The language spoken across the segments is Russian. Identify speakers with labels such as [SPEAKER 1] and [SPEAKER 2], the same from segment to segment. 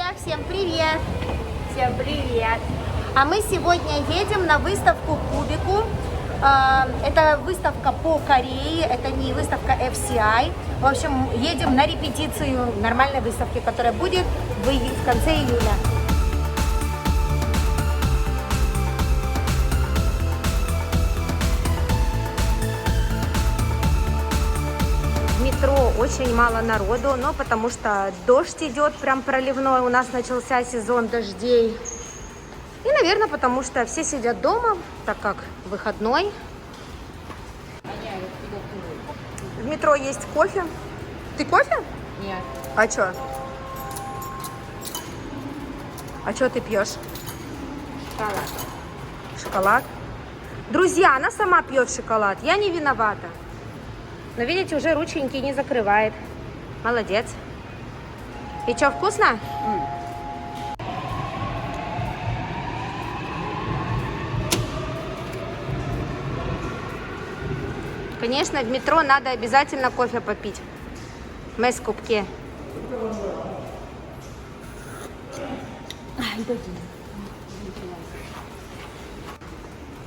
[SPEAKER 1] Друзья, всем привет!
[SPEAKER 2] Всем привет!
[SPEAKER 1] А мы сегодня едем на выставку Кубику. Это выставка по Корее, это не выставка FCI. В общем, едем на репетицию нормальной выставки, которая будет в конце июля. В метро очень мало народу, но потому что дождь идет прям проливной, у нас начался сезон дождей. И, наверное, потому что все сидят дома, так как выходной. В метро есть кофе. Ты кофе?
[SPEAKER 2] Нет.
[SPEAKER 1] А что? А что ты пьешь?
[SPEAKER 2] Шоколад.
[SPEAKER 1] Шоколад? Друзья, она сама пьет шоколад, я не виновата. Но видите, уже рученьки не закрывает. Молодец. И что, вкусно? Конечно, в метро надо обязательно кофе попить. Мэс кубки.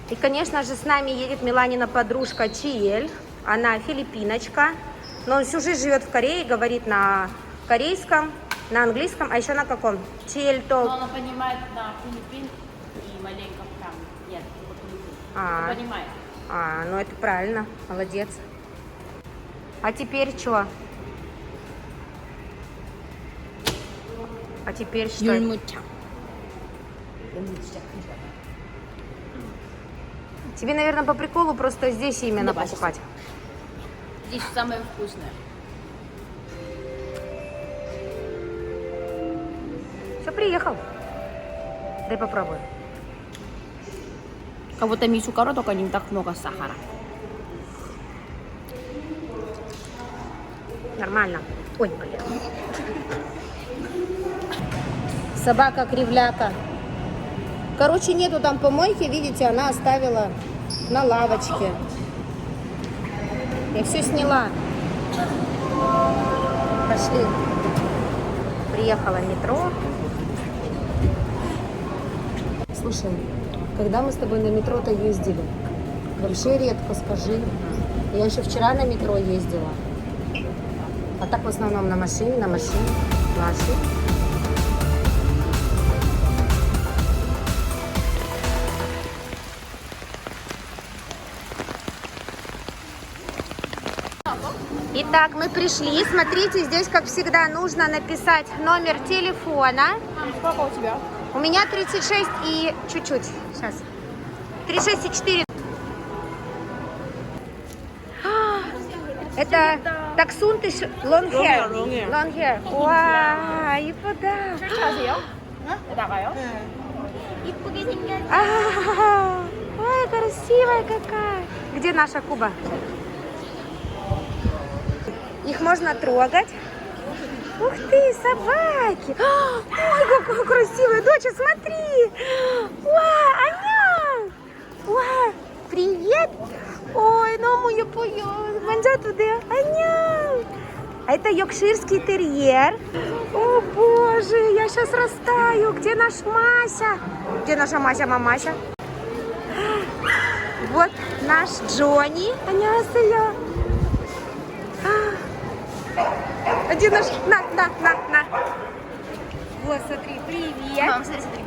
[SPEAKER 1] И, конечно же, с нами едет Миланина подружка Чиель. Она филиппиночка, но всю жизнь живет в Корее, говорит на корейском, на английском, а еще на каком? Чиель то...
[SPEAKER 2] Но она понимает на Филиппин и маленько там. Нет, она понимает.
[SPEAKER 1] Ну это правильно, молодец. А теперь что? А теперь что? Тебе, наверное, по приколу просто здесь именно покупать.
[SPEAKER 2] Здесь самое вкусное.
[SPEAKER 1] Все, приехал. Дай попробую.
[SPEAKER 2] Как будто мисукаро, только не так много сахара.
[SPEAKER 1] Нормально. Ой, блин. Собака-кривляка. Короче, нету там помойки, видите, она оставила на лавочке. Я все сняла. Пошли. Приехала метро. Слушай, когда мы с тобой на метро-то ездили? Вообще редко, скажи. Я еще вчера на метро ездила. А так в основном на машине, нашей. Итак, мы пришли. Смотрите, здесь, как всегда, нужно написать номер телефона.
[SPEAKER 2] Сколько у тебя?
[SPEAKER 1] У меня 36 и чуть-чуть. Сейчас. 36 и 4. Это таксунты long hair. Long hair. 와, 이쁘다.
[SPEAKER 2] 아세요? 나가요?
[SPEAKER 1] 이쁘게 생겼어. Ой, красивая какая. Где наша Куба? Их можно трогать. Ух ты, собаки! Ой, какая красивая! Доча, смотри! Ой, Аня! Ой, привет! Ой, ну моя поя, манжа туда, Аня! А это йоркширский терьер. О, боже, я сейчас растаю. Где наш Мася? Где наша Мася, мамася? Вот наш Джонни. Аня, где наш? На. Вот, смотри, привет.
[SPEAKER 2] Мам, смотри.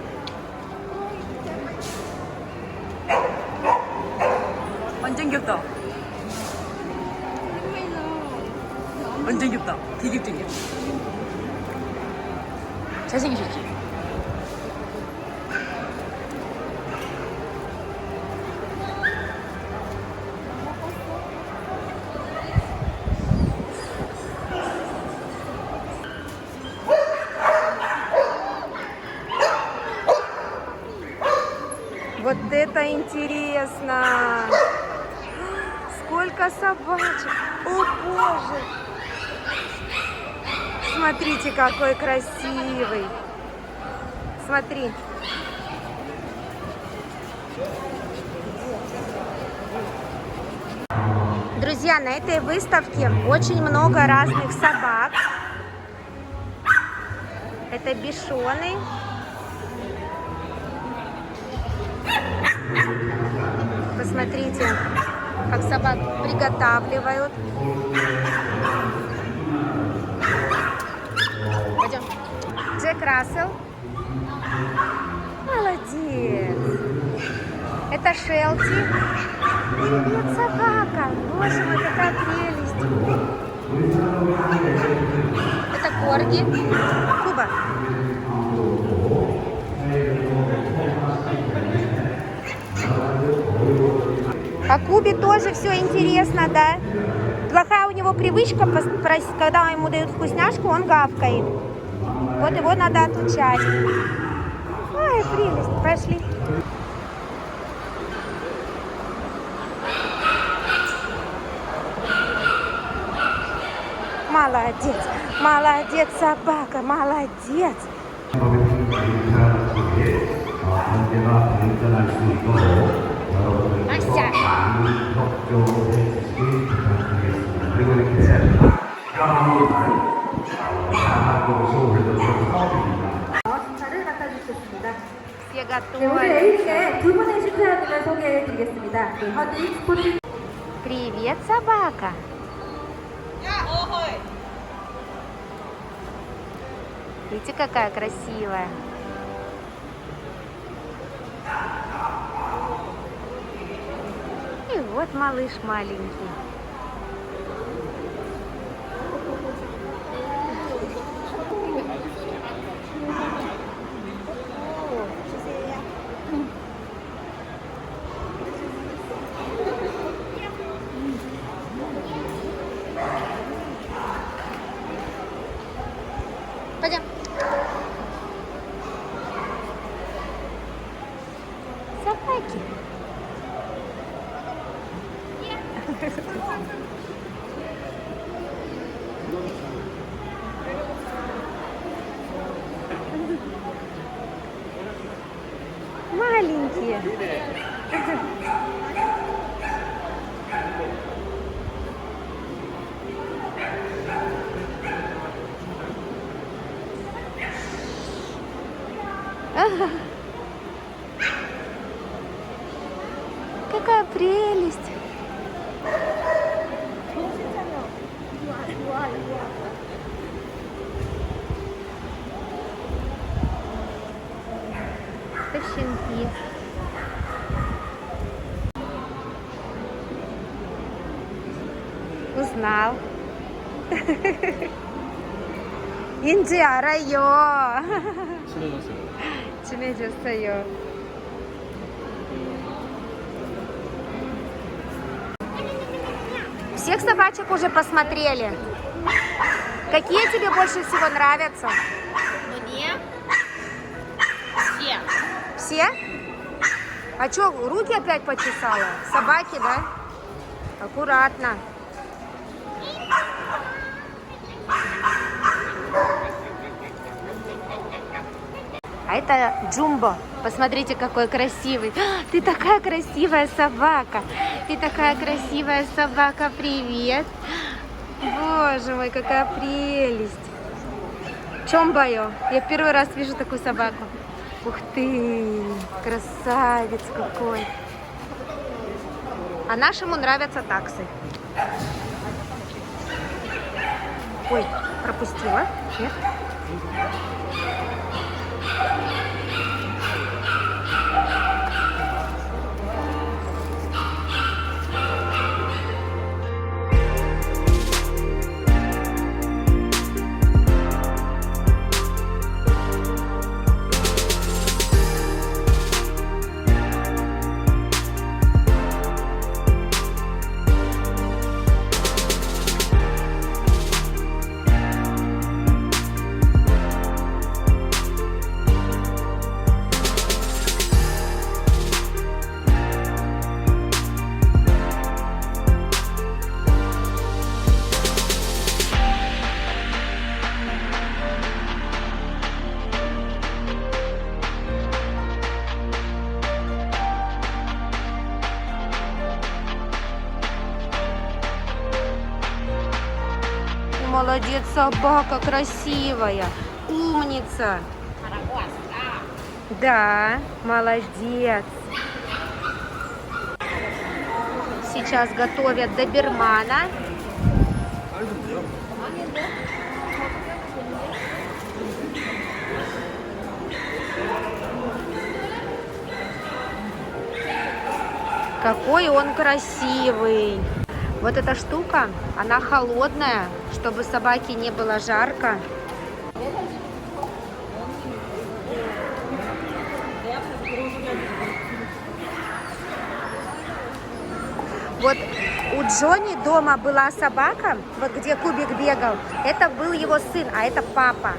[SPEAKER 2] 완전 귀엽다. 완전 귀엽다. 되게 귀엽다. 잘생기셨지?
[SPEAKER 1] Вот это интересно! Сколько собачек! О, боже! Смотрите, какой красивый! Смотри! Друзья, на этой выставке очень много разных собак. Это бишоны. Посмотрите, как собак приготавливают. Пойдем. Джек Рассел. Молодец. Это Шелти. Привет, собака. Боже мой, какая прелесть. Это Корги. Куба. А Кубе тоже все интересно, да? Плохая у него привычка, когда ему дают вкусняшку, он гавкает. Вот его надо отучать. Ой, прелесть. Пошли. Молодец. Молодец, собака. Молодец. Ася. Все готовы. Привет, собака. Видите, какая красивая. И вот малыш маленький. Пойдем. Собаки. Маленькие. Какая прелесть! Это щенки. Узнал. Индия, райо. 친해졌어요. Всех собачек уже посмотрели. Какие тебе больше всего нравятся?
[SPEAKER 2] Мне все.
[SPEAKER 1] Все? А что, руки опять почесала? Собаки, да? Аккуратно. А это Джумбо. Посмотрите, какой красивый. Ты такая красивая собака. Ты такая красивая собака. Привет. Боже мой, какая прелесть. Чомбайо. Я первый раз вижу такую собаку. Ух ты, красавец какой. А нашему нравятся таксы. Ой, пропустила. Нет? Молодец, собака красивая. умница.
[SPEAKER 2] Арагуас, да.
[SPEAKER 1] Да, молодец. Сейчас готовят добермана. Какой он красивый. Вот эта штука, она холодная, чтобы собаке не было жарко. Вот у Джонни дома была собака, вот где Кубик бегал. Это был его сын, а это папа.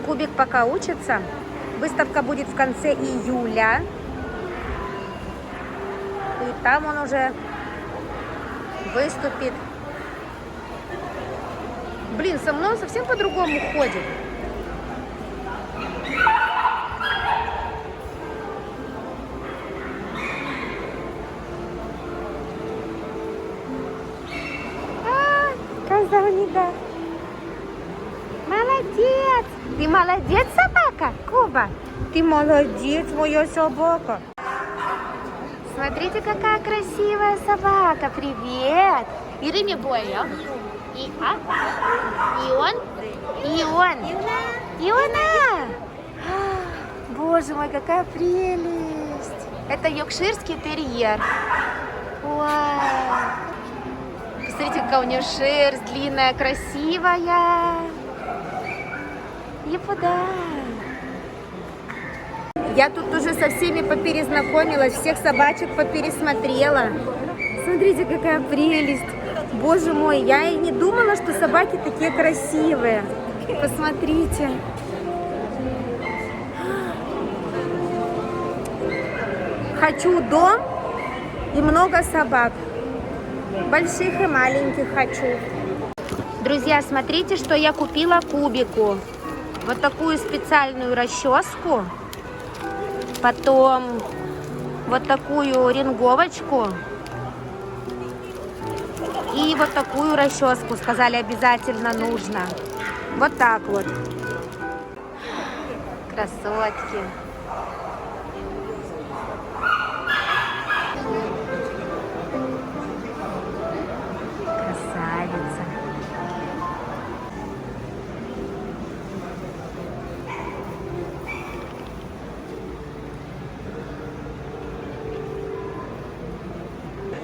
[SPEAKER 1] Кубик пока учится. Выставка будет в конце июля. И там он уже выступит. Блин, со мной он совсем по-другому ходит. Сказал не да. Молодец! Ты молодец, собака, Куба? Ты молодец, моя собака. Смотрите, какая красивая собака. Привет! Иными боя. И он? Иона! Боже мой, какая прелесть! Это йоркширский терьер. Вау! Посмотрите, какая у нее шерсть длинная, красивая. Епуда. Я тут уже со всеми поперезнакомилась, всех собачек попересмотрела. Смотрите, какая прелесть. Боже мой, я и не думала, что собаки такие красивые. Посмотрите. Хочу дом и много собак. Больших и маленьких хочу. Друзья, смотрите, что я купила Кубику. Вот такую специальную расческу. Потом вот такую ринговочку. И вот такую расческу. Сказали, обязательно нужно. Вот так вот. Красотки. Красавица.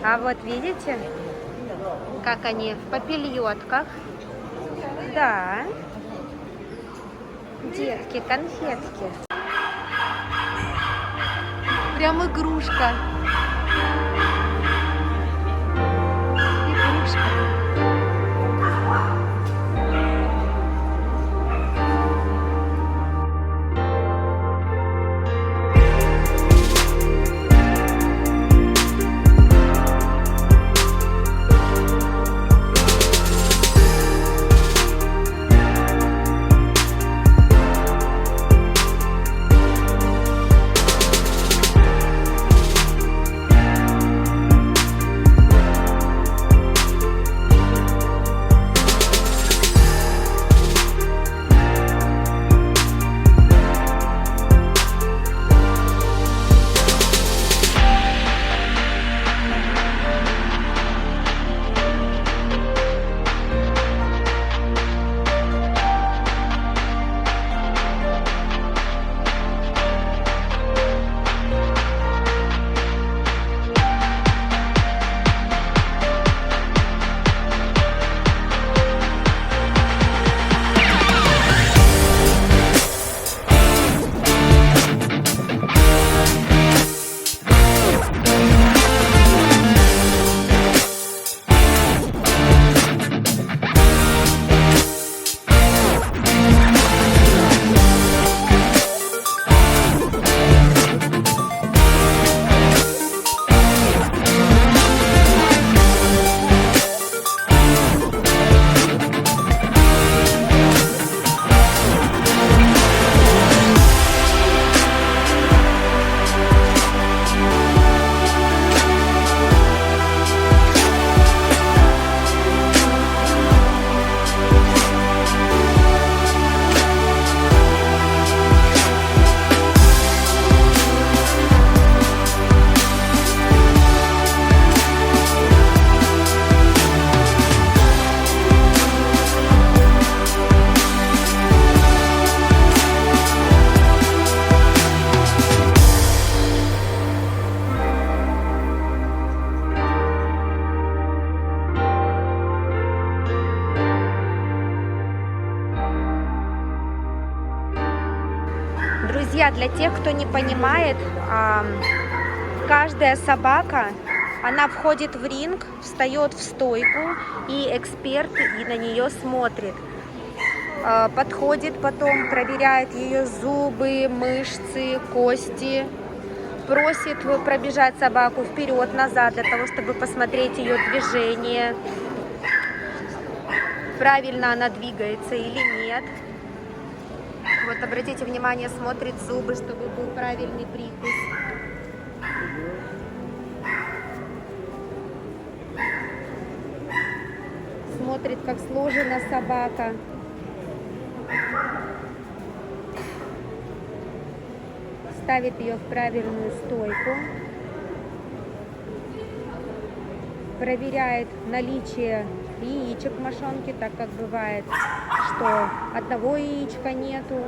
[SPEAKER 1] А вот видите, как они в попельотках. Да. Детки, конфетки. Прям игрушка. Игрушка. Друзья, для тех, кто не понимает, каждая собака, она входит в ринг, встает в стойку, и эксперт и на нее смотрит. Подходит потом, проверяет ее зубы, мышцы, кости, просит пробежать собаку вперед-назад для того, чтобы посмотреть ее движение, правильно она двигается или нет. Вот обратите внимание, смотрит зубы, чтобы был правильный прикус. Смотрит, как сложена собака. Ставит ее в правильную стойку. Проверяет наличие яичек в мошонке, так как бывает, что одного яичка нету.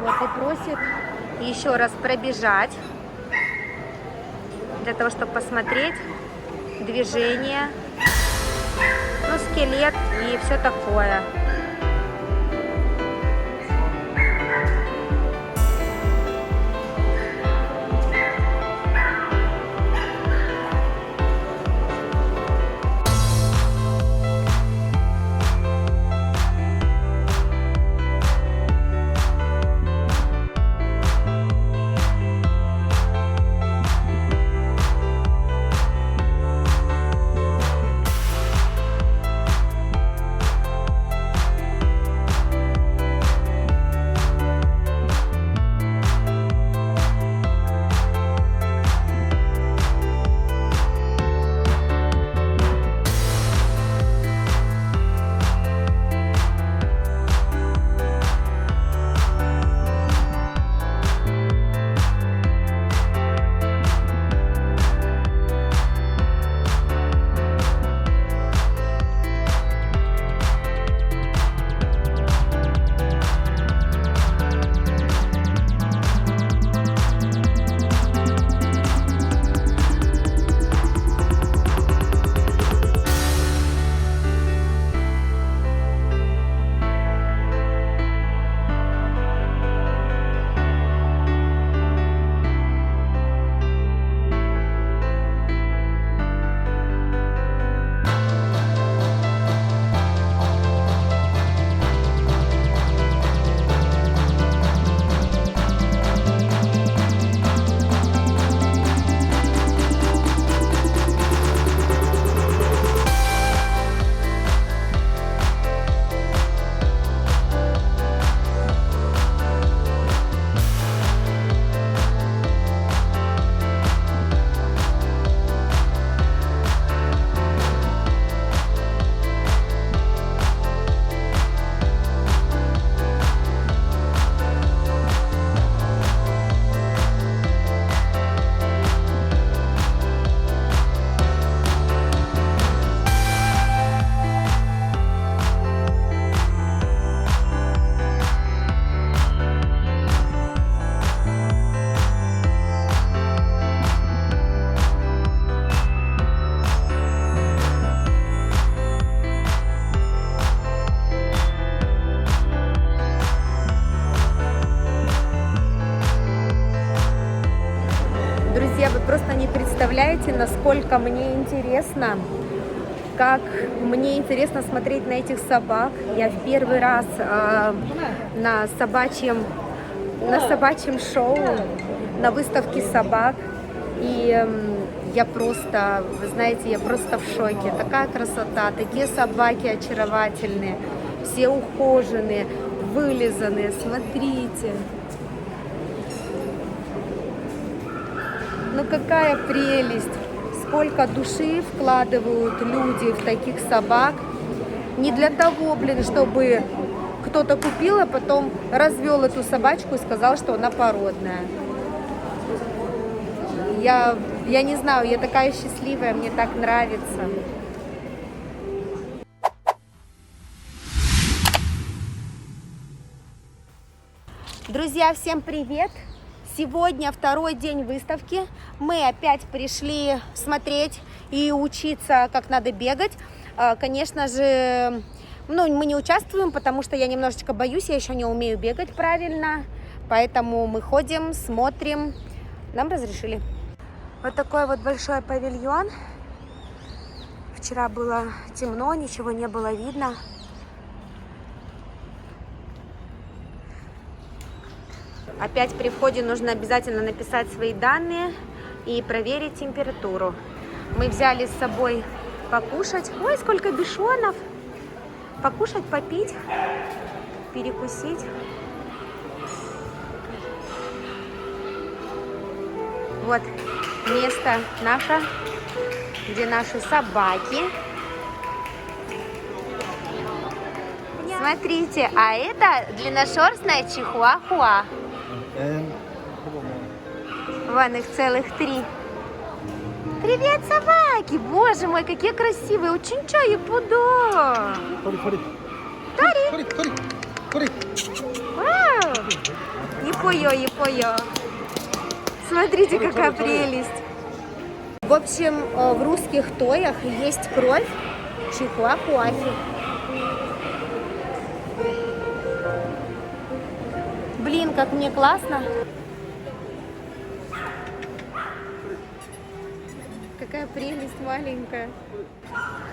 [SPEAKER 1] Вот, и просит еще раз пробежать, для того, чтобы посмотреть движение, ну, скелет и все такое. Просто не представляете, насколько мне интересно, как мне интересно смотреть на этих собак. Я в первый раз на собачьем шоу, на выставке собак. И я просто, вы знаете, я просто в шоке. Такая красота, такие собаки очаровательные, все ухоженные, вылизанные, смотрите. Ну какая прелесть, сколько души вкладывают люди в таких собак. Не для того, чтобы кто-то купил, а потом развел эту собачку и сказал, что она породная. Я не знаю, я такая счастливая, мне так нравится. Друзья, всем привет! Сегодня второй день выставки. Мы опять пришли смотреть и учиться, как надо бегать. Конечно же, мы не участвуем, потому что я немножечко боюсь, я еще не умею бегать правильно. Поэтому мы ходим, смотрим. Нам разрешили. Вот такой вот большой павильон. Вчера было темно, ничего не было видно. Опять при входе нужно обязательно написать свои данные и проверить температуру. Мы взяли с собой покушать. Ой, сколько бишонов! Покушать, попить, перекусить. Вот место наше, где наши собаки. Смотрите, а это длинношерстная чихуахуа. Вон их целых 3. Привет, собаки! Боже мой, какие красивые! Очень чай и пудо! Тори! Вау! Епойо! Смотрите, какая прелесть! В общем, в русских тоях есть кровь чихуахуахи. Блин, как мне классно! Какая прелесть маленькая.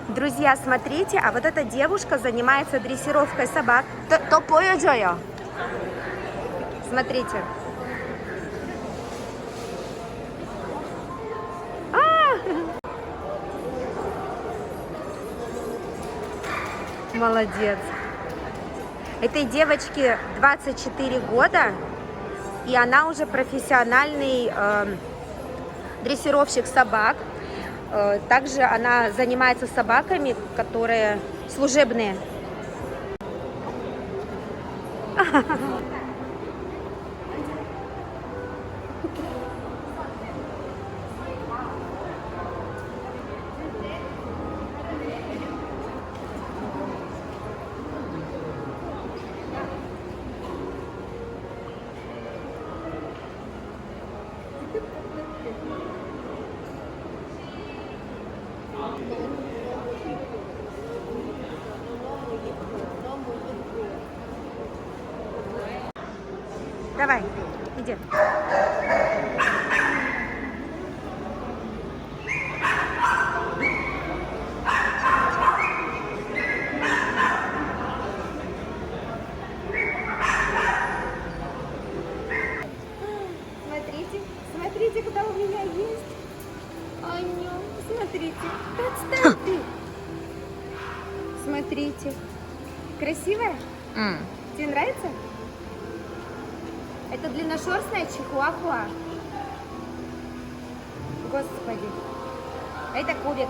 [SPEAKER 1] Друзья, смотрите, а вот эта девушка занимается дрессировкой собак. То поёджоё. Смотрите. Молодец. Этой девочке 24 года, и она уже профессиональный дрессировщик собак. Также она занимается собаками, которые служебные. Давай, иди. Смотрите, куда у меня есть. Аню, смотрите. Отстань ты. Смотрите. Красивая? Тебе нравится? Это длинношерстная чихуахуа. Господи. Это кубик.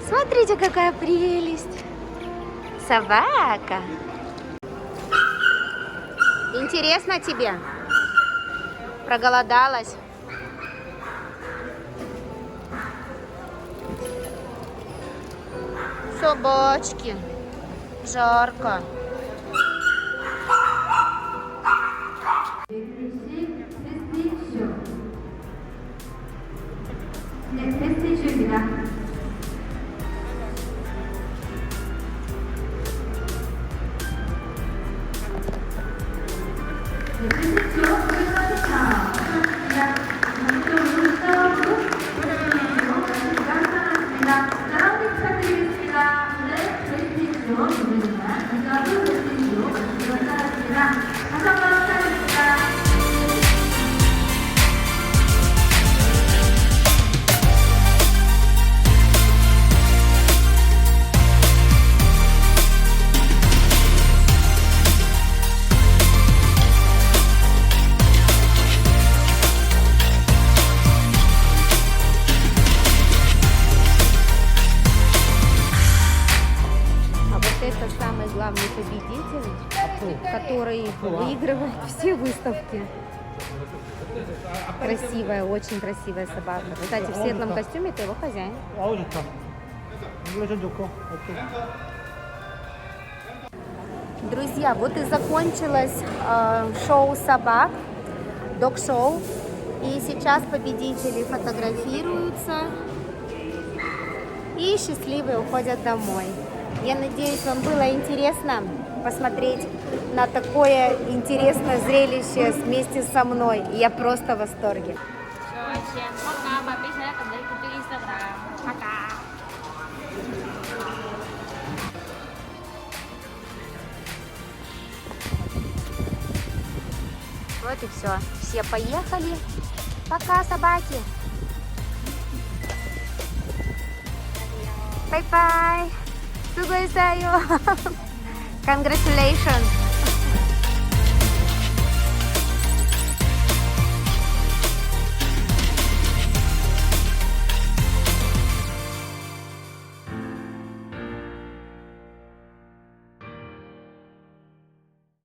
[SPEAKER 1] Смотрите, какая прелесть. Собака. Интересно тебе? Проголодалась? Собачки. Жарко. Главный победитель, который выигрывает все выставки. Красивая, очень красивая собака. Кстати, в светлом костюме это его хозяин. Друзья, вот и закончилось шоу собак, дог-шоу. И сейчас победители фотографируются. и счастливые уходят домой. Я надеюсь, вам было интересно посмотреть на такое интересное зрелище вместе со мной. Я просто в восторге.
[SPEAKER 2] Все, всем пока. Подписывайтесь на YouTube, Instagram. Пока.
[SPEAKER 1] Вот и все. Все поехали. Пока, собаки. Bye-bye. Sugoisayo. Congratulations.